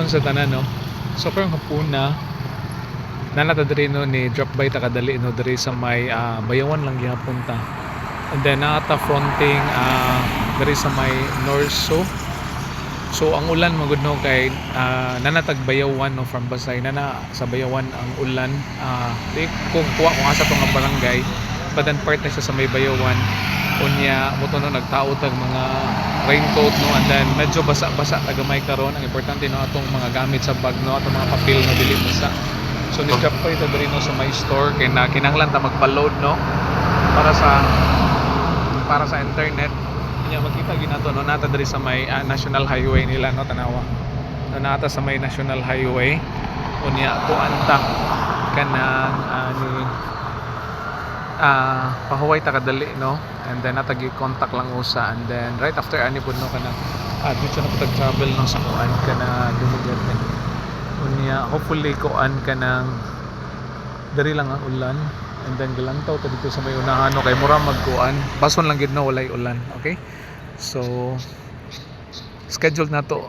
Sa tanan no. So karong hapon na nanata diri no ni drop by ta kadali no diri sa may Bayawan lang gihapon ta. And then nata fronting diri sa may Norso. So ang ulan magud no kay nanatag Bayawan no from Basay nana sa Bayawan ang ulan di kung kuha kung asa tong barangay but then part na siya sa may Bayawan unya moto no nagtao tag mga raincoat no and then medyo basa-basa tagamay karon ang importante no atong mga gamit sa bag no atong mga papel no dili basa. So ni drop pa ito diri no sa my store kay na kinahanglan ta magpa-load no para sa internet nya makita ginato no nata diri sa may national highway nila no tanawa no nata sa may national highway unya kuanta kanang ni pahuway ta kadali no and then natagi contact lang usa and then right after ani pud no kana dito na pud travel no sa kuan kana dumugat unya hopefully kuan kanang diri lang ang ulan and then galantaw ta dito sa may unahan no kay mura magkuan bason lang gid no walay ulan. Okay, so scheduled na to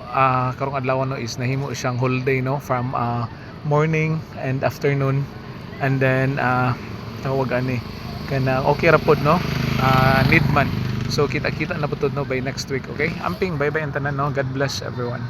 karong adlaw no is nahimo siyang whole day no from morning and afternoon and then tawag ani kana okay ra pod no need man so kita-kita na pud no by next week. Okay, amping bye bye ang tanan no, God bless everyone.